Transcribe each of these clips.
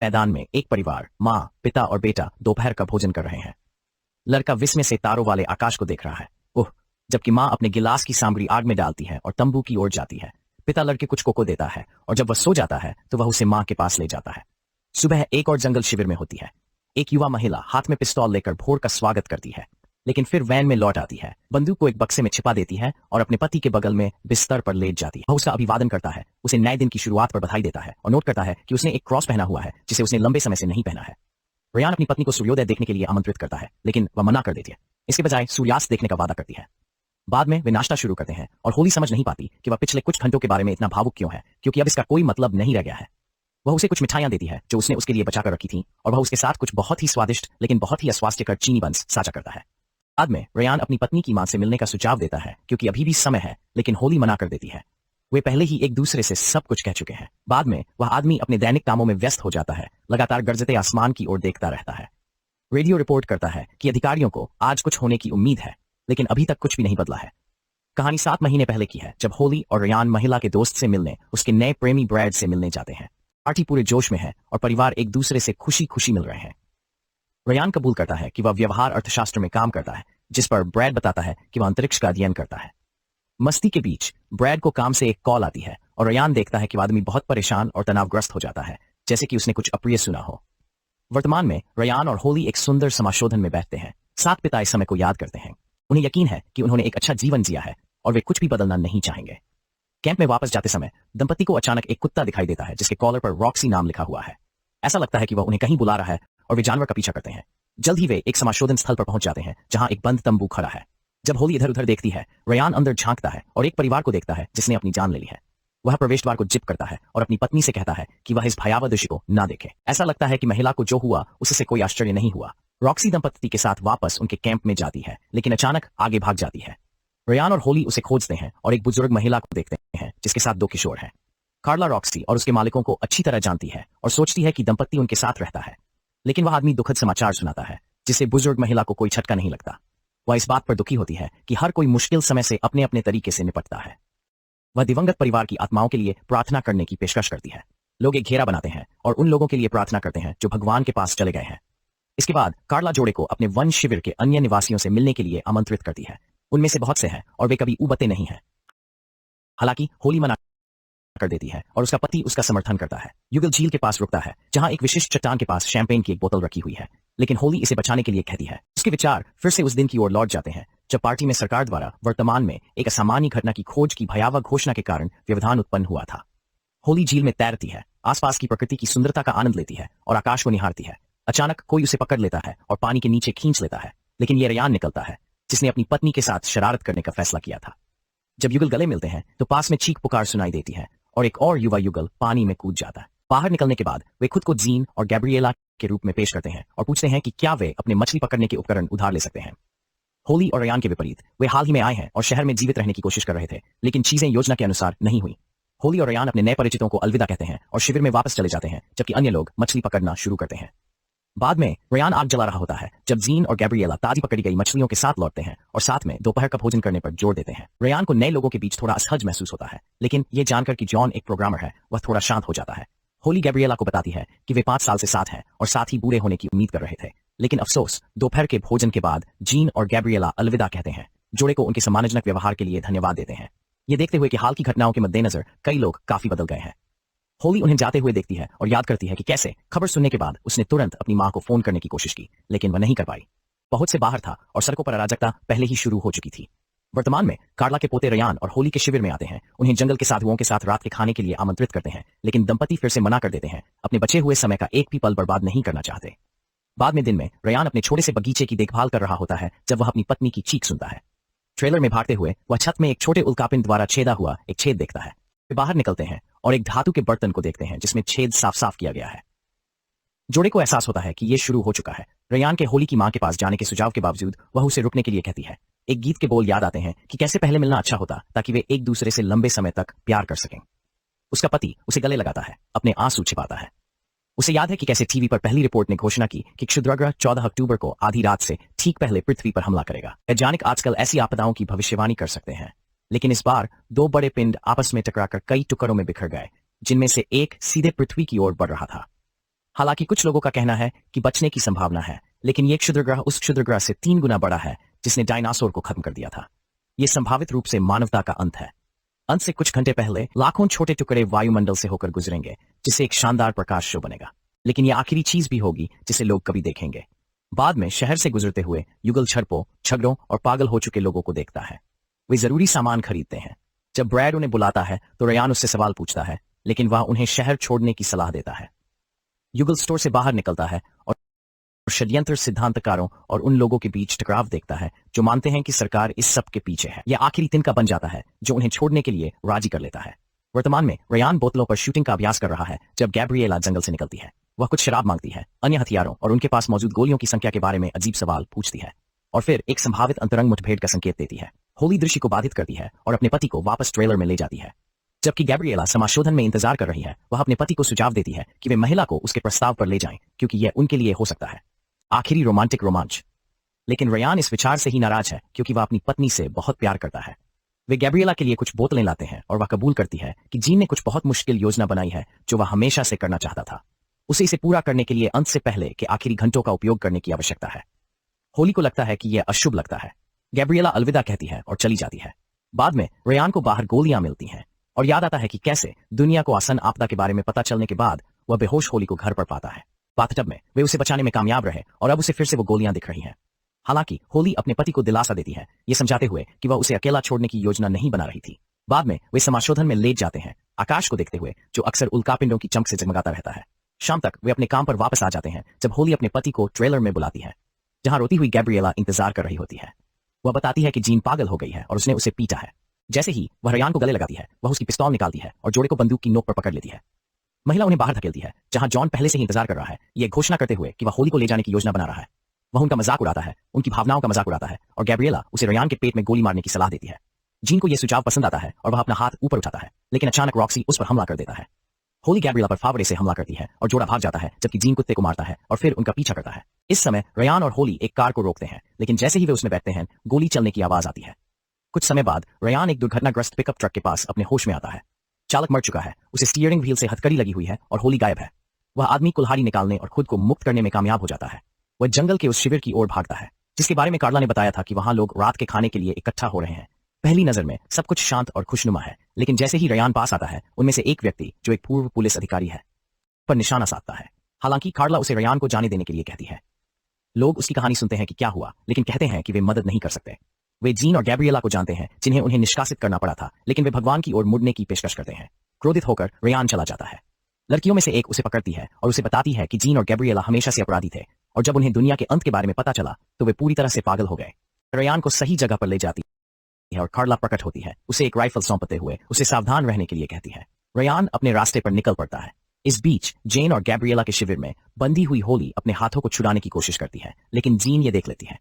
मैदान में एक परिवार, माँ, पिता और बेटा दोपहर का भोजन कर रहे हैं। लड़का विस्मय से तारों वाले आकाश को देख रहा है। ओह! जबकि माँ अपने गिलास की सामग्री आग में डालती है और तंबू की ओर जाती है। पिता लड़के कुछ कोको देता है और जब वह सो जाता है तो वह उसे माँ के पास ले जाता है। सुबह एक और जंगल शिविर में होती है। एक युवा महिला हाथ में पिस्तौल लेकर भोर का स्वागत करती है, लेकिन फिर वैन में लौट आती है, बंदूक को एक बक्से में छिपा देती है और अपने पति के बगल में बिस्तर पर लेट जाती है। वह उसका अभिवादन करता है, उसे नए दिन की शुरुआत पर बधाई देता है और नोट करता है कि उसने एक क्रॉस पहना हुआ है जिसे उसने लंबे समय से नहीं पहना है। रेयान अपनी पत्नी को सूर्योदय देखने के लिए आमंत्रित करता है, लेकिन वह मना कर देती है। इसके बजाय सूर्यास्त देखने का वादा करती है। बाद में वे नाश्ता शुरू करते हैं और होली समझ नहीं पाती कि वह पिछले कुछ घंटों के बारे में इतना भावुक क्यों है, क्योंकि अब इसका कोई मतलब नहीं रह गया है। वह उसे कुछ मिठाइयां देती है जो उसने उसके लिए बचाकर रखी थी और वह उसके साथ कुछ बहुत ही स्वादिष्ट लेकिन बहुत ही अस्वास्थ्यकर चीनी बंस साझा करता है। बाद में रेयान अपनी पत्नी की मां से मिलने का सुझाव देता है क्योंकि अभी भी समय है, लेकिन होली मना कर देती है। वे पहले ही एक दूसरे से सब कुछ कह चुके हैं। बाद में वह आदमी अपने दैनिक कामों में व्यस्त हो जाता है, लगातार गरजते आसमान की ओर देखता रहता है। रेडियो रिपोर्ट करता है कि अधिकारियों को आज कुछ होने की उम्मीद है, लेकिन अभी तक कुछ भी नहीं बदला है। कहानी 7 महीने पहले की है, जब होली और रेयान महिला के दोस्त से मिलने उसके नए प्रेमी ब्रैड से मिलने जाते हैं। पार्टी पूरे जोश में है और परिवार एक दूसरे से खुशी खुशी मिल रहे हैं। रेयान कबूल करता है कि वह व्यवहार अर्थशास्त्र में काम करता है, जिस पर ब्रैड बताता है कि वह अंतरिक्ष का अध्ययन करता है। मस्ती के बीच ब्रैड को काम से एक कॉल आती है और रेयान देखता है कि वह आदमी बहुत परेशान और तनावग्रस्त हो जाता है, जैसे कि उसने कुछ अप्रिय सुना हो। वर्तमान में रेयान और होली एक सुंदर समाशोधन में बैठते हैं। सात पिता इस समय को याद करते हैं। उन्हें यकीन है कि उन्होंने एक अच्छा जीवन जिया है और वे कुछ भी बदलना नहीं चाहेंगे। कैंप में वापस जाते समय दंपति को अचानक एक कुत्ता दिखाई देता है जिसके कॉलर पर रॉक्सी नाम लिखा हुआ है। ऐसा लगता है कि वह उन्हें कहीं बुला रहा है और वे जानवर का पीछा करते हैं। जल्द ही वे एक समाशोधन स्थल पर पहुंच जाते हैं जहां एक बंद तंबू खड़ा है। जब होली इधर उधर देखती है, रेयान अंदर झांकता है और एक परिवार को देखता है जिसने अपनी जान ले ली है। वह प्रवेश द्वार को जिप करता है और अपनी पत्नी से कहता है कि वह इस भयावह दृश्य को ना देखे। ऐसा लगता है कि महिला को जो हुआ उससे कोई आश्चर्य नहीं हुआ। रॉक्सी दंपति के साथ वापस उनके कैंप में जाती है, लेकिन अचानक आगे भाग जाती है। रेयान और होली उसे खोजते हैं और एक बुजुर्ग महिला को देखते हैं जिसके साथ 2 किशोर हैं। कार्ला रॉक्सी और उसके मालिकों को अच्छी तरह जानती है और सोचती है कि दंपति उनके साथ रहता है, लेकिन वह आदमी दुखद समाचार सुनाता है जिससे बुजुर्ग महिला को कोई झटका नहीं लगता। वह इस बात पर दुखी होती है कि हर कोई मुश्किल समय से अपने अपने तरीके से निपटता है। वह दिवंगत परिवार की आत्माओं के लिए प्रार्थना करने की पेशकश करती है। लोग एक घेरा बनाते हैं और उन लोगों के लिए प्रार्थना करते हैं जो भगवान के पास चले गए हैं। इसके बाद कार्ला जोड़े को अपने वन शिविर के अन्य निवासियों से मिलने के लिए आमंत्रित करती है। उनमें से बहुत से हैं और वे कभी उबते नहीं हैं। हालांकि होली मना कर देती है और उसका पति उसका समर्थन करता है। युगल झील के पास रुकता है जहां एक विशिष्ट चट्टान के पास शैंपेन की एक बोतल रखी हुई है, लेकिन होली इसे बचाने के लिए कहती है। उसके विचार फिर से उस दिन की ओर लौट जाते हैं जब पार्टी में सरकार द्वारा वर्तमान में एक असामान्य घटना की खोज की भयावह घोषणा के कारण व्यवधान उत्पन्न हुआ था। होली झील में तैरती है, आसपास की प्रकृति की सुंदरता का आनंद लेती है और आकाश को निहारती है। अचानक कोई उसे पकड़ लेता है और पानी के नीचे खींच लेता है, लेकिन यह रेयान निकलता है जिसने अपनी पत्नी के साथ शरारत करने का फैसला किया था। जब युगल गले मिलते हैं तो पास में चीख पुकार सुनाई देती है और एक और युवा युगल पानी में कूद जाता है। बाहर निकलने के बाद वे खुद को जीन और गैब्रिएला के रूप में पेश करते हैं और पूछते हैं कि क्या वे अपने मछली पकड़ने के उपकरण उधार ले सकते हैं। होली और रेयान के विपरीत वे हाल ही में आए हैं और शहर में जीवित रहने की कोशिश कर रहे थे, लेकिन चीजें योजना के अनुसार नहीं हुई। होली और रेयान अपने नए परिचितों को अलविदा कहते हैं और शिविर में वापस चले जाते हैं, जबकि अन्य लोग मछली पकड़ना शुरू करते हैं। बाद में रेयान आग जला रहा होता है जब जीन और गैब्रिएला ताजी पकड़ी गई मछलियों के साथ लौटते हैं और साथ में दोपहर का भोजन करने पर जोर देते हैं। रेयान को नए लोगों के बीच थोड़ा असहज महसूस होता है, लेकिन ये जानकर कि जॉन एक प्रोग्रामर है वह थोड़ा शांत हो जाता है। होली गैब्रिएला को बताती है कि वे 5 साल से साथ हैं और साथ ही बूढ़े होने की उम्मीद कर रहे थे, लेकिन अफसोस दोपहर के भोजन के बाद जीन और गैब्रिएला अलविदा कहते हैं। जोड़े को उनके सम्मानजनक व्यवहार के लिए धन्यवाद देते हैं, ये देखते हुए कि हाल की घटनाओं के मद्देनजर कई लोग काफी बदल गए हैं। होली उन्हें जाते हुए देखती है और याद करती है कि कैसे खबर सुनने के बाद उसने तुरंत अपनी मां को फोन करने की कोशिश की, लेकिन वह नहीं कर पाई। बहुत से बाहर था और सड़कों पर अराजकता पहले ही शुरू हो चुकी थी। वर्तमान में कार्ला के पोते रेयान और होली के शिविर में आते हैं। उन्हें जंगल के साधुओं के साथ रात के खाने के लिए आमंत्रित करते हैं, लेकिन दंपति फिर से मना कर देते हैं। अपने बचे हुए समय का एक भी पल बर्बाद नहीं करना चाहते। बाद में दिन में रेयान अपने छोटे से बगीचे की देखभाल कर रहा होता है जब वह अपनी पत्नी की चीख सुनता है। ट्रेलर में भागते हुए वह छत में एक छोटे उल्कापिंड द्वारा छेदा हुआ एक छेद देखता है। वे बाहर निकलते हैं और एक धातु के बर्तन को देखते हैं जिसमें छेद साफ साफ किया गया है। जोड़े को एहसास होता है कि यह शुरू हो चुका है। रेयान के होली की मां के पास जाने के सुझाव के बावजूद वह उसे रुकने के लिए कहती है। एक गीत के बोल याद आते हैं कि कैसे पहले मिलना अच्छा होता ताकि वे एक दूसरे से लंबे समय तक प्यार कर सकें। उसका पति उसे गले लगाता है, अपने आंसू छिपाता है। उसे याद है कि कैसे टीवी पर पहली रिपोर्ट ने घोषणा की कि क्षुद्रग्रह 14 अक्टूबर को आधी रात से ठीक पहले पृथ्वी पर हमला करेगा। वैज्ञानिक आजकल ऐसी आपदाओं की भविष्यवाणी कर सकते हैं, लेकिन इस बार 2 बड़े पिंड आपस में टकराकर कई टुकड़ों में बिखर गए, जिनमें से एक सीधे पृथ्वी की ओर बढ़ रहा था। हालांकि कुछ लोगों का कहना है कि बचने की संभावना है, लेकिन ये क्षुद्रग्रह उस क्षुद्रग्रह से 3 गुना बड़ा है जिसने डायनासोर को खत्म कर दिया था। यह संभावित रूप से मानवता का अंत है। अंत से कुछ घंटे पहले लाखों छोटे टुकड़े वायुमंडल से होकर गुजरेंगे, जिससे एक शानदार प्रकाश शो बनेगा। लेकिन यह आखिरी चीज भी होगी जिसे लोग कभी देखेंगे। बाद में शहर से गुजरते हुए युगल छड़पों, झगड़ों और पागल हो चुके लोगों को देखता है। वे जरूरी सामान खरीदते हैं। जब ब्रैड उन्हें बुलाता है तो रेयान उससे सवाल पूछता है, लेकिन वह उन्हें शहर छोड़ने की सलाह देता है। युगल स्टोर से बाहर निकलता है और षड्यंत्र सिद्धांतकारों और उन लोगों के बीच टकराव देखता है जो मानते हैं कि सरकार इस सब के पीछे है। यह आखिरी तिनका बन जाता है जो उन्हें छोड़ने के लिए राजी कर लेता है। वर्तमान में रेयान बोतलों पर शूटिंग का अभ्यास कर रहा है जब गैब्रिएला जंगल से निकलती है। वह कुछ शराब मांगती है, अन्य हथियारों और उनके पास मौजूद गोलियों की संख्या के बारे में अजीब सवाल पूछती है और फिर एक संभावित अंतरंग मुठभेड़ का संकेत देती है। होली दृश्य को बाधित करती है और अपने पति को वापस ट्रेलर में ले जाती है। जबकि गैब्रिएला समाशोधन में इंतजार कर रही है, वह अपने पति को सुझाव देती है कि वे महिला को उसके प्रस्ताव पर ले जाएं, क्योंकि यह उनके लिए हो सकता है आखिरी रोमांटिक रोमांच। लेकिन रेयान इस विचार से ही नाराज है क्योंकि वह अपनी पत्नी से बहुत प्यार करता है। वे गैब्रिएला के लिए कुछ बोतलें लाते हैं और वह कबूल करती है कि जीन ने कुछ बहुत मुश्किल योजना बनाई है जो वह हमेशा से करना चाहता था। उसे इसे पूरा करने के लिए अंत से पहले के आखिरी घंटों का उपयोग करने की आवश्यकता है। होली को लगता है कि यह अशुभ लगता है। गैब्रिएला अलविदा कहती है और चली जाती है। बाद में रेयान को बाहर गोलियां मिलती हैं और याद आता है कि कैसे दुनिया को आसन आपदा के बारे में पता चलने के बाद वह बेहोश होली को घर पर पाता है। बाथटब में वे उसे बचाने में कामयाब रहे और अब उसे फिर से वो गोलियां दिख रही हैं। हालांकि होली अपने पति को दिलासा देती है, ये समझाते हुए कि वह उसे अकेला छोड़ने की योजना नहीं बना रही थी। बाद में वे समाशोधन में लेट जाते हैं, आकाश को देखते हुए जो अक्सर उल्कापिंडों की चमक से जगमगाता रहता है। शाम तक वे अपने काम पर वापस आ जाते हैं जब होली अपने पति को ट्रेलर में बुलाती है, जहां रोती हुई गैब्रिएला इंतजार कर रही होती है। वह बताती है कि जीन पागल हो गई है और उसने उसे पीटा है। जैसे ही वह रेयान को गले लगाती है, वह उसकी पिस्तौल निकालती है और जोड़े को बंदूक की नोक पर पकड़ लेती है। महिला उन्हें बाहर धकेलती है, जहां जॉन पहले से ही इंतजार कर रहा है, यह घोषणा करते हुए कि वह होली को ले जाने की योजना बना रहा है। वह उनका मजाक उड़ाता है, उनकी भावनाओं का मजाक उड़ाता है और गैब्रिएला उसे रेयान के पेट में गोली मारने की सलाह देती है। जीन को यह सुझाव पसंद आता है और वह अपना हाथ ऊपर उठाता है, लेकिन अचानक रॉक्सी उस पर हमला कर देता है। होली गैब्रिएला पर फावड़े से हमला करती है और जोड़ा भाग जाता है, जबकि जीन कुत्ते को मारता है और फिर उनका पीछा करता है। इस समय रेयान और होली एक कार को रोकते हैं, लेकिन जैसे ही वे उसमें बैठते हैं, गोली चलने की आवाज आती है। कुछ समय बाद रेयान एक दुर्घटनाग्रस्त पिकअप ट्रक के पास अपने होश में आता है। चालक मर चुका है, उसे स्टीयरिंग व्हील से हथकड़ी लगी हुई है और होली गायब है। वह आदमी कुल्हाड़ी निकालने और खुद को मुक्त करने में कामयाब हो जाता है। वह जंगल के उस शिविर की ओर भागता है जिसके बारे में कार्ला ने बताया था कि वहां लोग रात के खाने के लिए इकट्ठा हो रहे हैं। पहली नजर में सब कुछ शांत और खुशनुमा है, लेकिन जैसे ही रेयान पास आता है, उनमें से एक व्यक्ति जो एक पूर्व पुलिस अधिकारी है पर निशाना साधता है। हालांकि कार्ला उसे रेयान को जाने देने के लिए कहती है। लोग उसकी कहानी सुनते हैं कि क्या हुआ, लेकिन कहते हैं कि वे मदद नहीं कर सकते। वे जीन और गैब्रिएला को जानते हैं, जिन्हें उन्हें निष्कासित करना पड़ा था, लेकिन वे भगवान की ओर मुड़ने की पेशकश करते हैं। क्रोधित होकर रेयान चला जाता है। लड़कियों में से एक उसे पकड़ती है और उसे बताती है कि जीन और गैब्रिएला हमेशा से अपराधी थे और जब उन्हें दुनिया के अंत के बारे में पता चला तो वे पूरी तरह से पागल हो गए। रेयान को सही जगह पर ले जाती है और कार्ला प्रकट होती है, उसे एक राइफल सौंपते हुए उसे सावधान रहने के लिए कहती है। रेयान अपने रास्ते पर निकल पड़ता है। इस बीच जेन और गैब्रिएला के शिविर में बंधी हुई होली अपने हाथों को छुड़ाने की कोशिश करती है, लेकिन जीन ये देख लेती है।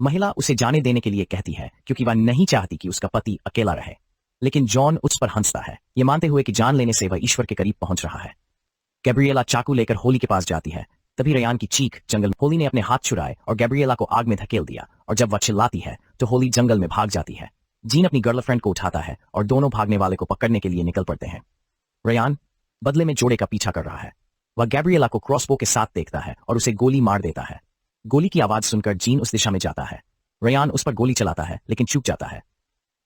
महिला उसे जाने देने के लिए कहती है क्योंकि वह नहीं चाहती कि उसका पति अकेला रहे, लेकिन जॉन उस पर हंसता है, ये मानते हुए कि जान लेने से वह ईश्वर के करीब पहुंच रहा है। गैब्रिएला चाकू लेकर होली के पास जाती है, तभी रेयान की चीख जंगल में। होली ने अपने हाथ छुड़ाए और गैब्रिएला को आग में धकेल दिया और जब वह चिल्लाती है तो होली जंगल में भाग जाती है। जीन अपनी गर्लफ्रेंड को उठाता है और दोनों भागने वाले को पकड़ने के लिए निकल पड़ते हैं। रेयान बदले में जोड़े का पीछा कर रहा है। वह गैब्रिएला को क्रॉसबो के साथ देखता है और उसे गोली मार देता है। गोली की आवाज सुनकर जीन उस दिशा में जाता है। रेयान उस पर गोली चलाता है लेकिन चूक जाता है।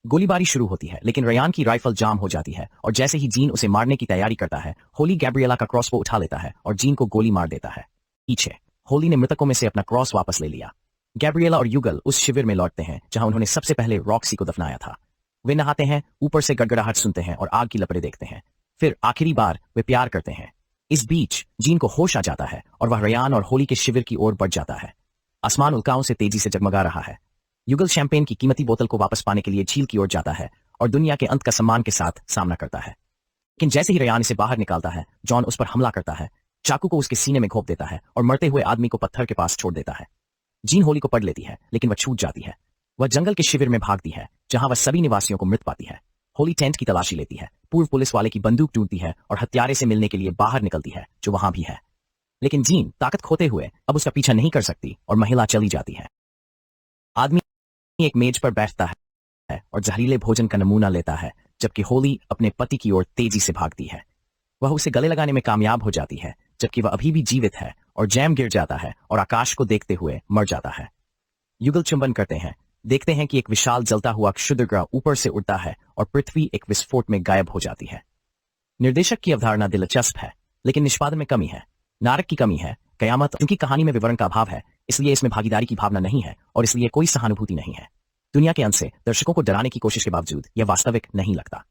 गोलीबारी शुरू होती है, लेकिन रेयान की राइफल जाम हो जाती है और जैसे ही जीन उसे मारने की तैयारी करता है, होली गैब्रिएला का क्रॉसबो उठा लेता है और जीन को गोली मार देता है। पीछे होली ने मृतकों में से अपना क्रॉस वापस ले लिया। गैब्रिएला और युगल उस शिविर में लौटते हैं जहां उन्होंने सबसे पहले रॉक्सी को दफनाया था। वे नहाते हैं, ऊपर से गड़गड़ाहट सुनते हैं और आग की लपटें देखते हैं। फिर आखिरी बार वे प्यार करते हैं। इस बीच जीन को होश आ जाता है और वह रेयान और होली के शिविर की ओर बढ़ जाता है। आसमान उल्काओं से तेजी से जगमगा रहा है। युगल शैंपेन की कीमती बोतल को वापस पाने के लिए झील की ओर जाता है और दुनिया के अंत का सम्मान के साथ सामना करता है। लेकिन जैसे ही रेयान इसे बाहर निकालता है, जॉन उस पर हमला करता है, चाकू को उसके सीने में घोंप देता है और मरते हुए आदमी को पत्थर के पास छोड़ देता है। जीन होली को पढ़ लेती है, लेकिन वह छूट जाती है। वह जंगल के शिविर में भागती है, जहां वह सभी निवासियों को मृत पाती है। होली टेंट की तलाशी लेती है, पूर्व पुलिस वाले की बंदूक टूटती है और हत्यारे से मिलने के लिए बाहर निकलती है, जो वहां भी है। लेकिन जीन ताकत खोते हुए अब उसका पीछा नहीं कर सकती और महिला चली जाती है। आदमी एक मेज पर बैठता है और जहरीले भोजन का नमूना लेता है, जबकि होली अपने पति की ओर तेजी से भागती है। वह उसे गले लगाने में कामयाब हो जाती है, जबकि वह अभी भी जीवित है और जैम गिर जाता है और आकाश को देखते हुए मर जाता है। युगल चुंबन करते हैं, देखते हैं कि एक विशाल जलता हुआ क्षुद्र ग्रह ऊपर से उड़ता है और पृथ्वी एक विस्फोट में गायब हो जाती है। निर्देशक की अवधारणा दिलचस्प है, लेकिन निष्पादन में कमी है। नारक की कमी है कयामत, क्योंकि कहानी में विवरण का अभाव है, इसलिए इसमें भागीदारी की भावना नहीं है और इसलिए कोई सहानुभूति नहीं है। दुनिया के अंत से दर्शकों को डराने की कोशिश के बावजूद यह वास्तविक नहीं लगता।